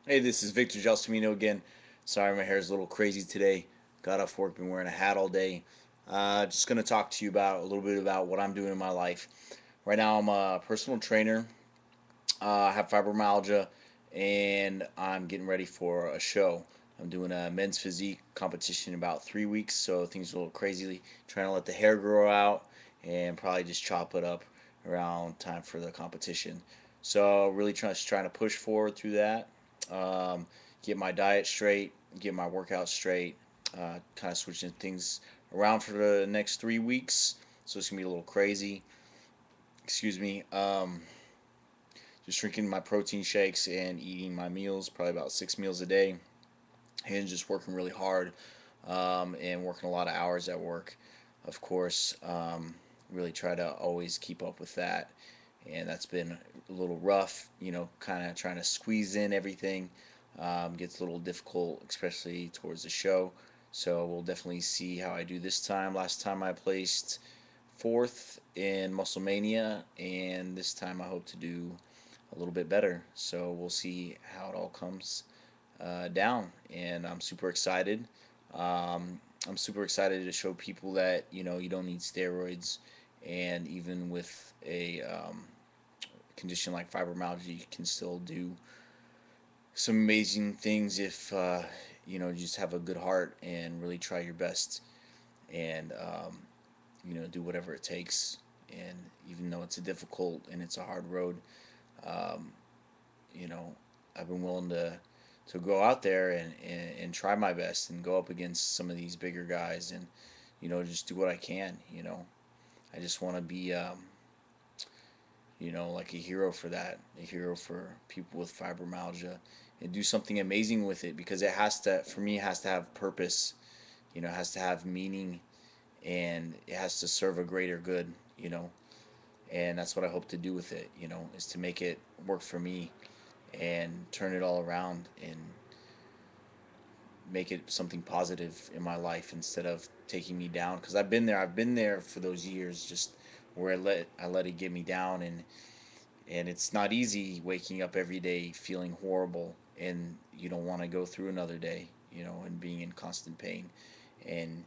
Hey, this is Victor Gelsomino again. Sorry, my hair is a little crazy today. Got off work, been wearing a hat all day. Just gonna talk to you about a little bit about what I'm doing in my life. Right now, I'm a personal trainer. I have fibromyalgia, and I'm getting ready for a show. I'm doing a men's physique competition in about 3 weeks, so things are a little crazy. Trying to let the hair grow out and probably just chop it up around time for the competition. So really trying to push forward through that. Um, get my diet straight, get my workout straight. Kind of switching things around for the next 3 weeks, so it's gonna be a little crazy. Excuse me. Just drinking my protein shakes and eating my meals, probably about 6 meals a day, and just working really hard and working a lot of hours at work. Of course, really try to always keep up with that, and that's been a little rough. Kind of trying to squeeze in everything gets a little difficult, especially towards the show. So we'll definitely see how I do this time. Last time I placed fourth in Musclemania, and this time I hope to do a little bit better. So we'll see how it all comes down, and I'm super excited. I'm super excited to show people that you don't need steroids, and even with a condition like fibromyalgia, you can still do some amazing things if you just have a good heart and really try your best, and do whatever it takes. And even though it's a difficult and it's a hard road, um, you know, I've been willing to go out there and try my best and go up against some of these bigger guys and just do what I can. I just want to be like a hero for that, a hero for people with fibromyalgia, and do something amazing with it, because it has to, for me, it has to have purpose. It has to have meaning, and it has to serve a greater good. And that's what I hope to do with it. Is to make it work for me and turn it all around and make it something positive in my life instead of taking me down. Because I've been there. I've been there for those years, just where I let it get me down, and it's not easy waking up every day feeling horrible, and you don't want to go through another day, and being in constant pain, and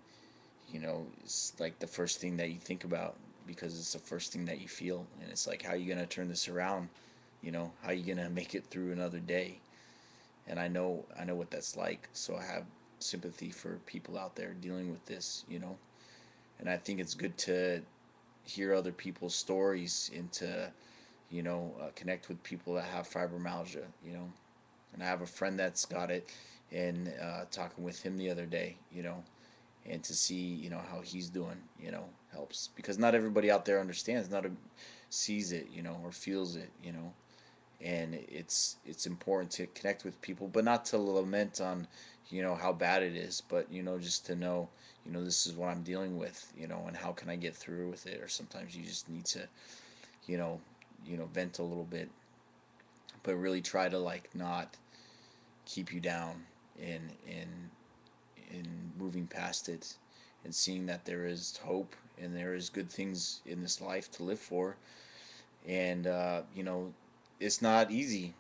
it's like the first thing that you think about, because it's the first thing that you feel, and it's like, how are you gonna turn this around? How are you gonna make it through another day? And I know what that's like, so I have sympathy for people out there dealing with this. And I think it's good to hear other people's stories and to connect with people that have fibromyalgia. And I have a friend that's got it, and talking with him the other day, and to see how he's doing, helps, because not everybody out there understands, not sees it, or feels it. And it's important to connect with people, but not to lament on how bad it is, but just to know this is what I'm dealing with, and how can I get through with it. Or sometimes you just need to you know vent a little bit, but really try to like not keep you down, in moving past it, and seeing that there is hope and there is good things in this life to live for. And it's not easy.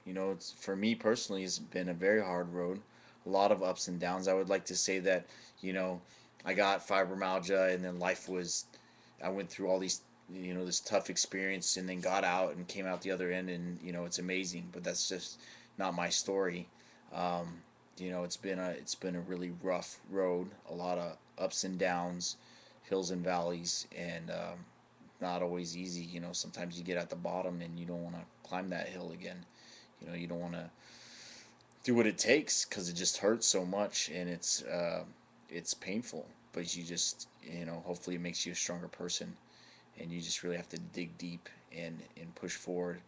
It's, for me personally, it's been a very hard road, a lot of ups and downs. I would like to say that you know I got fibromyalgia, and then life was, I went through all these, this tough experience, and then got out and came out the other end, and it's amazing. But that's just not my story. um, it's been a really rough road, a lot of ups and downs, hills and valleys, and not always easy. Sometimes you get at the bottom and you don't want to climb that hill again. You don't want to do what it takes, because it just hurts so much, and it's painful. But you just, hopefully it makes you a stronger person, and you just really have to dig deep and push forward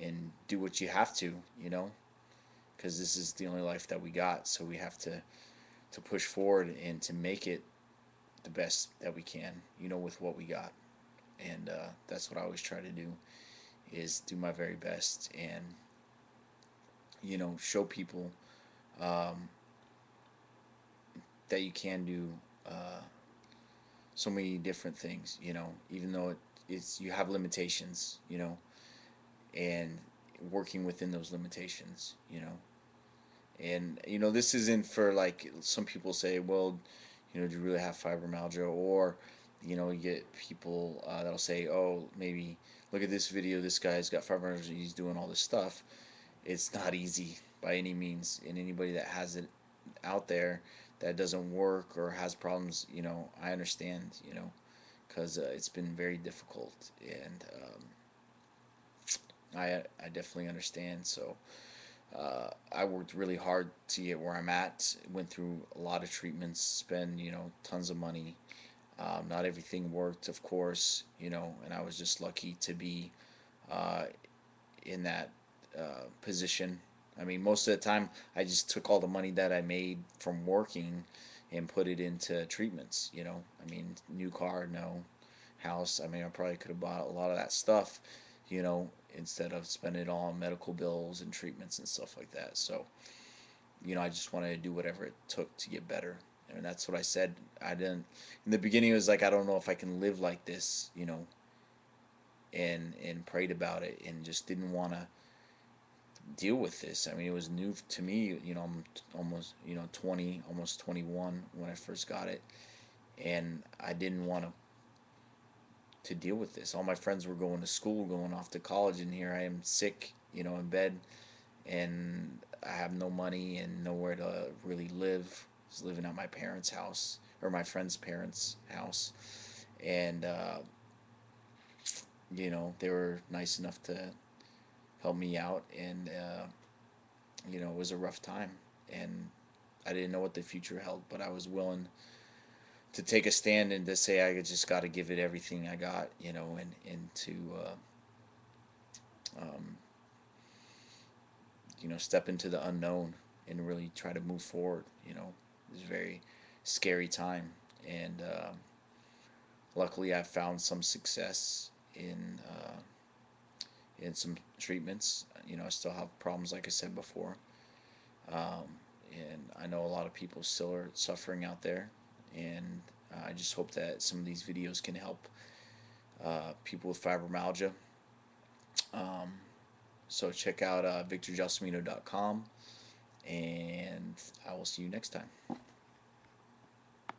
and do what you have to, because this is the only life that we got. So we have to push forward and to make it the best that we can, with what we got. And that's what I always try to do, is do my very best, and show people um, that you can do uh, so many different things. Even though it's, you have limitations, and working within those limitations. And this isn't for, like, some people say, well, do you really have fibromyalgia? Or you get people that'll say, oh, maybe look at this video, this guy's got fibromyalgia, he's doing all this stuff. It's not easy by any means, and anybody that has it out there that doesn't work or has problems, I understand, because it's been very difficult, and I definitely understand. So I worked really hard to get where I'm at. Went through a lot of treatments, spend tons of money. Not everything worked, of course, and I was just lucky to be uh, in that position. I mean, most of the time, I just took all the money that I made from working and put it into treatments. I mean, new car, no house. I mean, I probably could have bought a lot of that stuff, instead of spending it all on medical bills and treatments and stuff like that. So, I just wanted to do whatever it took to get better. And that's what I said. I didn't, in the beginning, it was like, I don't know if I can live like this, and prayed about it and just didn't want to deal with this. I mean, it was new to me. I'm almost 20, almost 21 when I first got it, and I didn't want to deal with this. All my friends were going to school, going off to college, and here I am sick, in bed, and I have no money and nowhere to really live. I was living at my parents' house, or my friend's parents' house, and they were nice enough to help me out, and it was a rough time, and I didn't know what the future held, but I was willing to take a stand and to say I just got to give it everything I got, and to um, step into the unknown and really try to move forward. It was a very scary time, and luckily I found some success in some treatments. I still have problems, like I said before. And I know a lot of people still are suffering out there, and I just hope that some of these videos can help people with fibromyalgia. Um, so check out victorgelsomino.com, and I will see you next time.